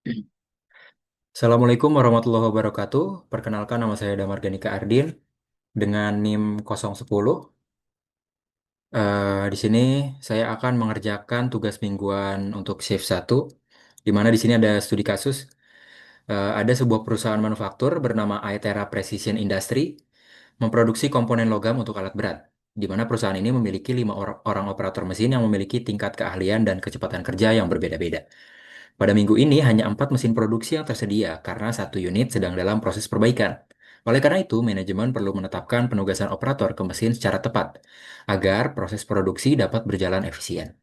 Assalamualaikum warahmatullahi wabarakatuh. Perkenalkan nama saya Damar Ganika Ardin dengan NIM 010. Di sini saya akan mengerjakan tugas mingguan untuk shift 1, di mana di sini ada studi kasus. Ada sebuah perusahaan manufaktur bernama Aetera Precision Industry memproduksi komponen logam untuk alat berat, di mana perusahaan ini memiliki 5 orang operator mesin yang memiliki tingkat keahlian dan kecepatan kerja yang berbeda-beda. Pada minggu ini hanya 4 mesin produksi yang tersedia karena satu unit sedang dalam proses perbaikan. Oleh karena itu, manajemen perlu menetapkan penugasan operator ke mesin secara tepat agar proses produksi dapat berjalan efisien.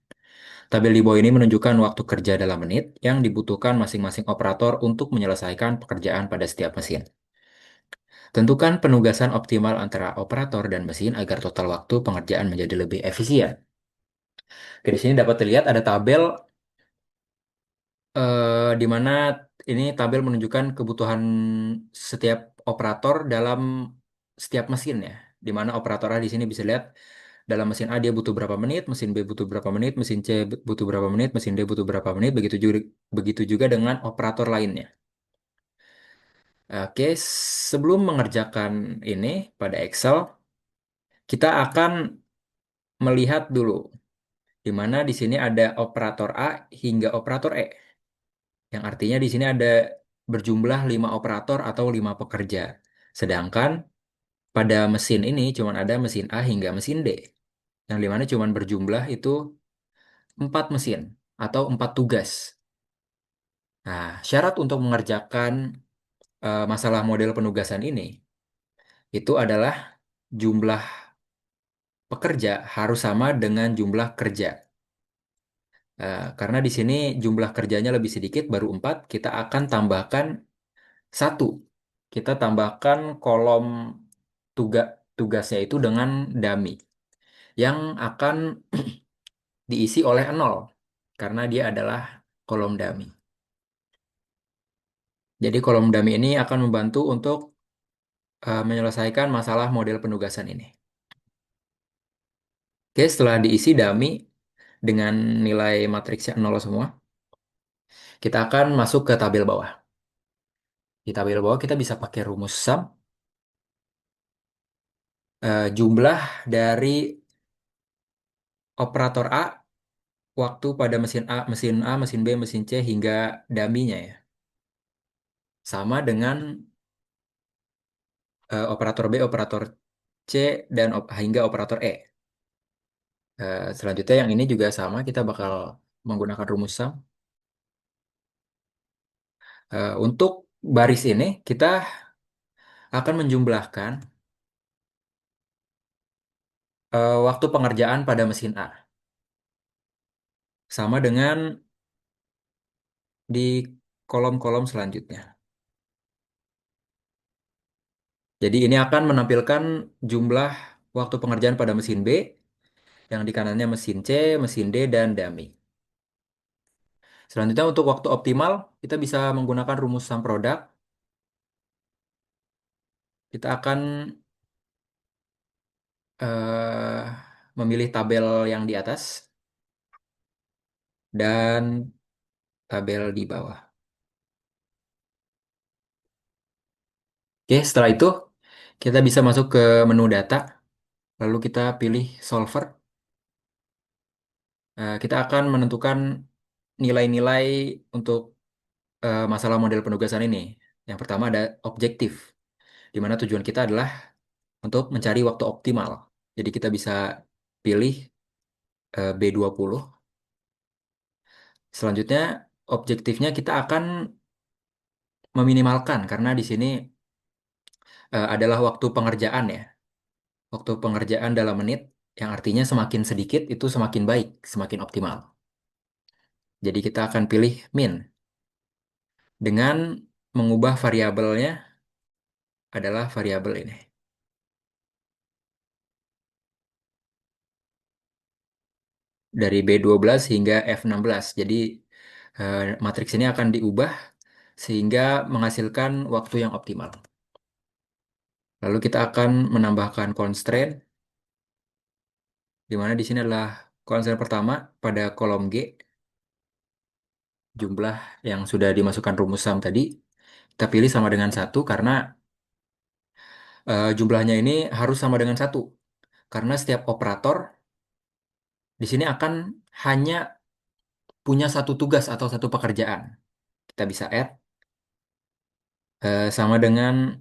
Tabel di bawah ini menunjukkan waktu kerja dalam menit yang dibutuhkan masing-masing operator untuk menyelesaikan pekerjaan pada setiap mesin. Tentukan penugasan optimal antara operator dan mesin agar total waktu pengerjaan menjadi lebih efisien. Oke, di sini dapat dilihat ada tabel di mana ini tabel menunjukkan kebutuhan setiap operator dalam setiap mesin ya. Di mana operator A di sini bisa lihat dalam mesin A dia butuh berapa menit, mesin B butuh berapa menit, mesin C butuh berapa menit, mesin D butuh berapa menit, begitu juga dengan operator lainnya. Oke, sebelum mengerjakan ini pada Excel, kita akan melihat dulu di mana di sini ada operator A hingga operator E. Yang artinya di sini ada berjumlah 5 operator atau 5 pekerja. Sedangkan pada mesin ini cuma ada mesin A hingga mesin D. Yang dimana cuma berjumlah itu 4 mesin atau 4 tugas. Nah, syarat untuk mengerjakan masalah model penugasan ini itu adalah jumlah pekerja harus sama dengan jumlah kerja. Karena di sini jumlah kerjanya lebih sedikit, baru 4, kita akan tambahkan satu. Kita tambahkan kolom tugas tugasnya itu dengan dummy yang akan diisi oleh nol karena dia adalah kolom dummy. Jadi kolom dummy ini akan membantu untuk menyelesaikan masalah model penugasan ini. Oke, setelah diisi dummy dengan nilai matriksnya nol semua, kita akan masuk ke tabel bawah. Di tabel bawah kita bisa pakai rumus sum. Jumlah dari operator A waktu pada mesin A, mesin B, mesin C hingga dummy-nya ya. Sama dengan operator B, operator C, dan hingga operator E. Selanjutnya yang ini juga sama, kita bakal menggunakan rumus sum. Untuk baris ini, kita akan menjumlahkan waktu pengerjaan pada mesin A. Sama dengan di kolom-kolom selanjutnya. Jadi ini akan menampilkan jumlah waktu pengerjaan pada mesin B, yang di kanannya mesin C, mesin D, dan dummy. Selanjutnya untuk waktu optimal, kita bisa menggunakan rumus sum product. Kita akan eh, memilih tabel yang di atas dan tabel di bawah. Oke, setelah itu kita bisa masuk ke menu data, lalu kita pilih solver. Kita akan menentukan nilai-nilai untuk masalah model penugasan ini. Yang pertama ada objektif, di mana tujuan kita adalah untuk mencari waktu optimal. Jadi kita bisa pilih B20. Selanjutnya, objektifnya kita akan meminimalkan karena di sini adalah waktu pengerjaan ya. Waktu pengerjaan dalam menit, yang artinya semakin sedikit itu semakin baik, semakin optimal. Jadi kita akan pilih min dengan mengubah variabelnya adalah variabel ini. Dari B12 hingga F16. Jadi matriks ini akan diubah sehingga menghasilkan waktu yang optimal. Lalu kita akan menambahkan constraint, di mana di sini adalah constraint pertama pada kolom G. jumlah yang sudah dimasukkan rumus sum tadi. Kita pilih sama dengan satu karena jumlahnya ini harus sama dengan satu. Karena setiap operator di sini akan hanya punya satu tugas atau satu pekerjaan. Kita bisa add sama dengan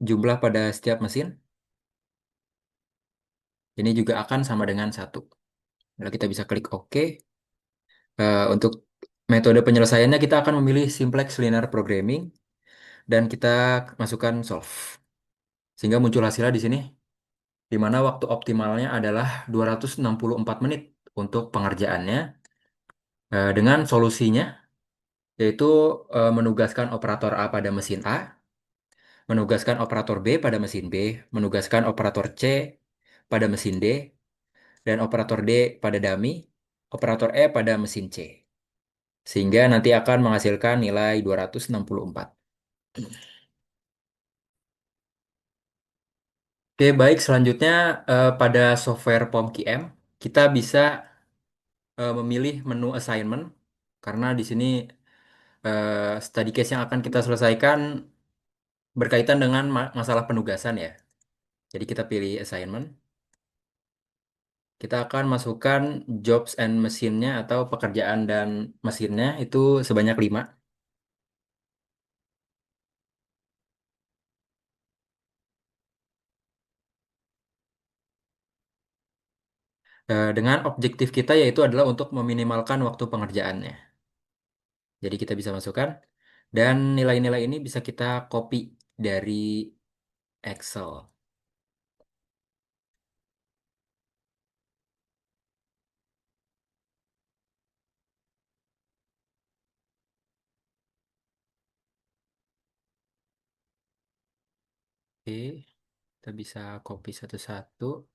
jumlah pada setiap mesin. Ini juga akan sama dengan satu. Lalu kita bisa klik OK. Untuk metode penyelesaiannya kita akan memilih simplex linear programming dan kita masukkan solve. Sehingga muncul hasilnya di sini, di mana waktu optimalnya adalah 264 menit untuk pengerjaannya dengan solusinya, yaitu menugaskan operator A pada mesin A, menugaskan operator B pada mesin B, menugaskan operator C pada mesin D, dan operator D pada dummy, operator E pada mesin C. Sehingga nanti akan menghasilkan nilai 264. Oke, baik. Selanjutnya pada software POM-QM, kita bisa memilih menu assignment karena di sini study case yang akan kita selesaikan berkaitan dengan masalah penugasan ya. Jadi kita pilih assignment. Kita akan masukkan jobs and mesinnya atau pekerjaan dan mesinnya itu sebanyak 5. Dengan objektif kita yaitu adalah untuk meminimalkan waktu pengerjaannya. Jadi kita bisa masukkan dan nilai-nilai ini bisa kita copy dari Excel. Oke, kita bisa copy satu-satu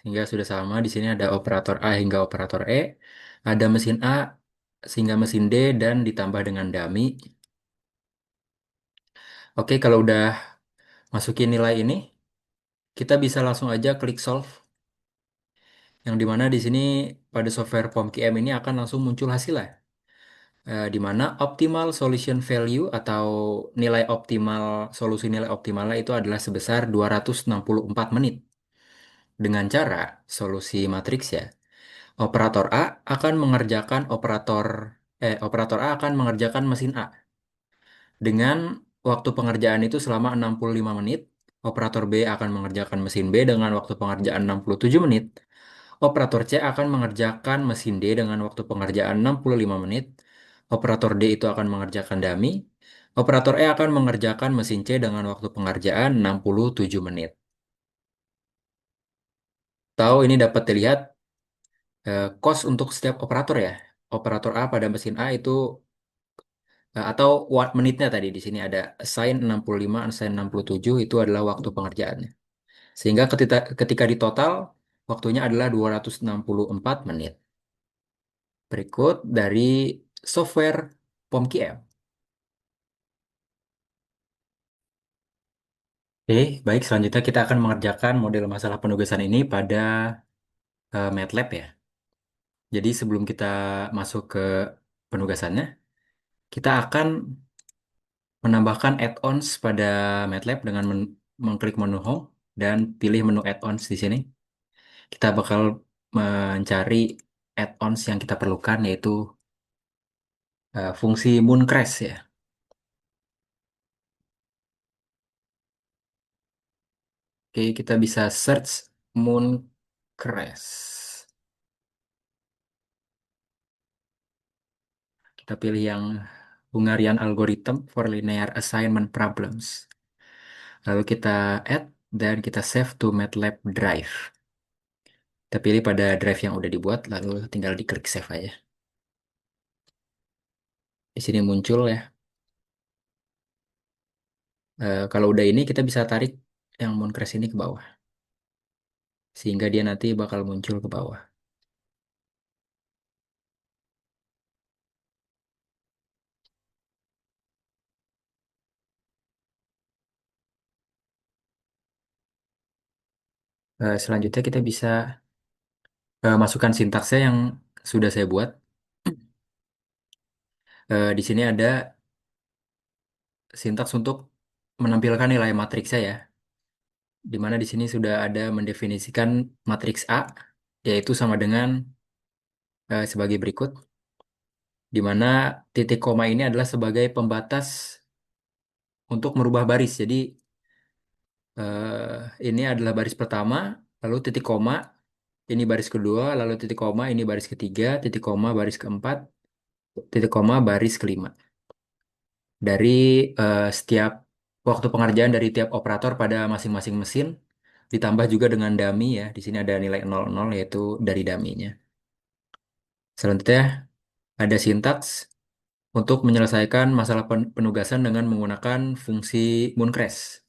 hingga sudah sama. Di sini ada operator A hingga operator E, ada mesin A sehingga mesin D dan ditambah dengan dummy. Oke, kalau udah masukin nilai ini, kita bisa langsung aja klik solve. Yang dimana di sini pada software POM-QM ini akan langsung muncul hasilnya. Di mana optimal solution value atau nilai optimal, solusi nilai optimalnya itu adalah sebesar 264 menit. Dengan cara solusi matriks ya. Operator A akan mengerjakan operator A akan mengerjakan mesin A dengan waktu pengerjaan itu selama 65 menit. Operator B akan mengerjakan mesin B dengan waktu pengerjaan 67 menit. Operator C akan mengerjakan mesin D dengan waktu pengerjaan 65 menit. Operator D itu akan mengerjakan dummy. Operator E akan mengerjakan mesin C dengan waktu pengerjaan 67 menit. Tahu ini dapat dilihat cost untuk setiap operator ya. Operator A pada mesin A itu atau watt menitnya tadi di sini ada assign 65, assign 67 itu adalah waktu pengerjaannya. Sehingga ketika di total waktunya adalah 264 menit. Berikut dari software POMQM. Oke, baik selanjutnya kita akan mengerjakan model masalah penugasan ini pada MATLAB ya. Jadi sebelum kita masuk ke penugasannya, kita akan menambahkan add-ons pada MATLAB dengan mengklik menu Home dan pilih menu add-ons di sini. Kita bakal mencari add-ons yang kita perlukan yaitu fungsi mooncrash ya. Oke, kita bisa search mooncrash. Kita pilih yang Hungarian Algorithm for Linear Assignment Problems. Lalu kita add dan kita save to MATLAB Drive. Kita pilih pada drive yang udah dibuat, lalu tinggal diklik save aja. Di sini muncul ya. Kalau udah ini kita bisa tarik yang mooncrash ini ke bawah. Sehingga dia nanti bakal muncul ke bawah. Selanjutnya kita bisa masukkan sintaksnya yang sudah saya buat. Di sini ada sintaks untuk menampilkan nilai matriks saya, di mana di sini sudah ada mendefinisikan matriks A, yaitu sama dengan sebagai berikut, di mana titik koma ini adalah sebagai pembatas untuk merubah baris. Jadi ini adalah baris pertama, lalu titik koma, ini baris kedua, lalu titik koma, ini baris ketiga, titik koma, baris keempat, titik koma, baris kelima. Dari setiap waktu pengerjaan dari tiap operator pada masing-masing mesin, ditambah juga dengan dummy ya. Di sini ada nilai 00 yaitu dari dummy-nya. Selanjutnya ada sintaks untuk menyelesaikan masalah penugasan dengan menggunakan fungsi Mooncrash.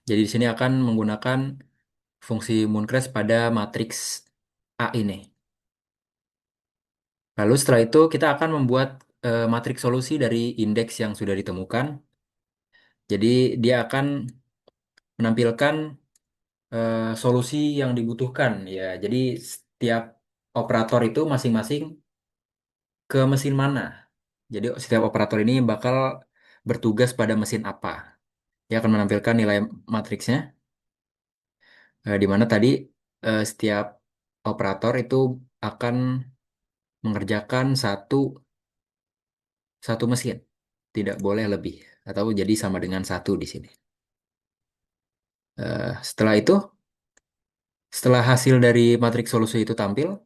Jadi di sini akan menggunakan fungsi Mooncrash pada matriks A ini. Lalu setelah itu kita akan membuat matriks solusi dari indeks yang sudah ditemukan. Jadi dia akan menampilkan solusi yang dibutuhkan ya. Jadi setiap operator itu masing-masing ke mesin mana. Jadi setiap operator ini bakal bertugas pada mesin apa. Dia akan menampilkan nilai matriksnya, di mana tadi setiap operator itu akan mengerjakan satu satu mesin, tidak boleh lebih atau jadi sama dengan satu di sini. Setelah itu, setelah hasil dari matriks solusi itu tampil,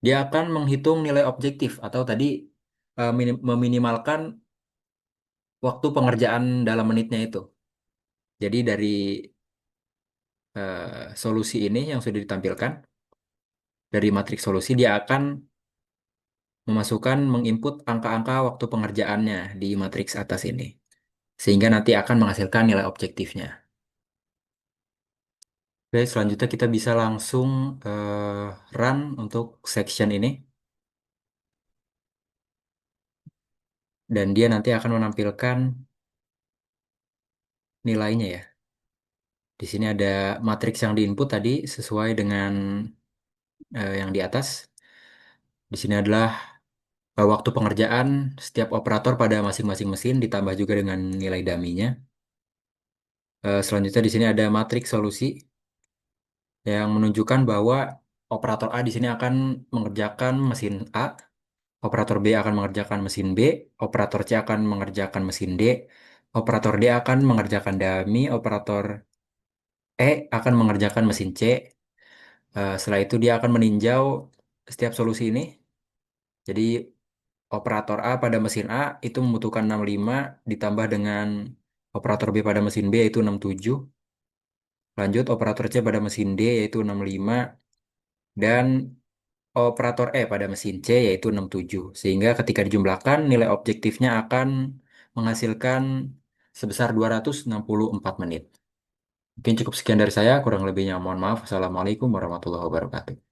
dia akan menghitung nilai objektif atau tadi meminimalkan waktu pengerjaan dalam menitnya itu. Jadi dari solusi ini yang sudah ditampilkan, dari matriks solusi dia akan memasukkan, menginput angka-angka waktu pengerjaannya di matriks atas ini. Sehingga nanti akan menghasilkan nilai objektifnya. Oke, selanjutnya kita bisa langsung run untuk section ini. Dan dia nanti akan menampilkan nilainya ya. Di sini ada matriks yang diinput tadi sesuai dengan yang di atas. Di sini adalah waktu pengerjaan setiap operator pada masing-masing mesin ditambah juga dengan nilai dummy-nya. Selanjutnya di sini ada matriks solusi yang menunjukkan bahwa operator A di sini akan mengerjakan mesin A, operator B akan mengerjakan mesin B, operator C akan mengerjakan mesin D, operator D akan mengerjakan dummy, operator E akan mengerjakan mesin C. Setelah itu dia akan meninjau setiap solusi ini. Jadi operator A pada mesin A itu membutuhkan 65 ditambah dengan operator B pada mesin B yaitu 67. Lanjut operator C pada mesin D yaitu 65 dan operator E pada mesin C yaitu 67. Sehingga ketika dijumlahkan nilai objektifnya akan menghasilkan sebesar 264 menit. Mungkin cukup sekian dari saya, kurang lebihnya mohon maaf. Assalamualaikum warahmatullahi wabarakatuh.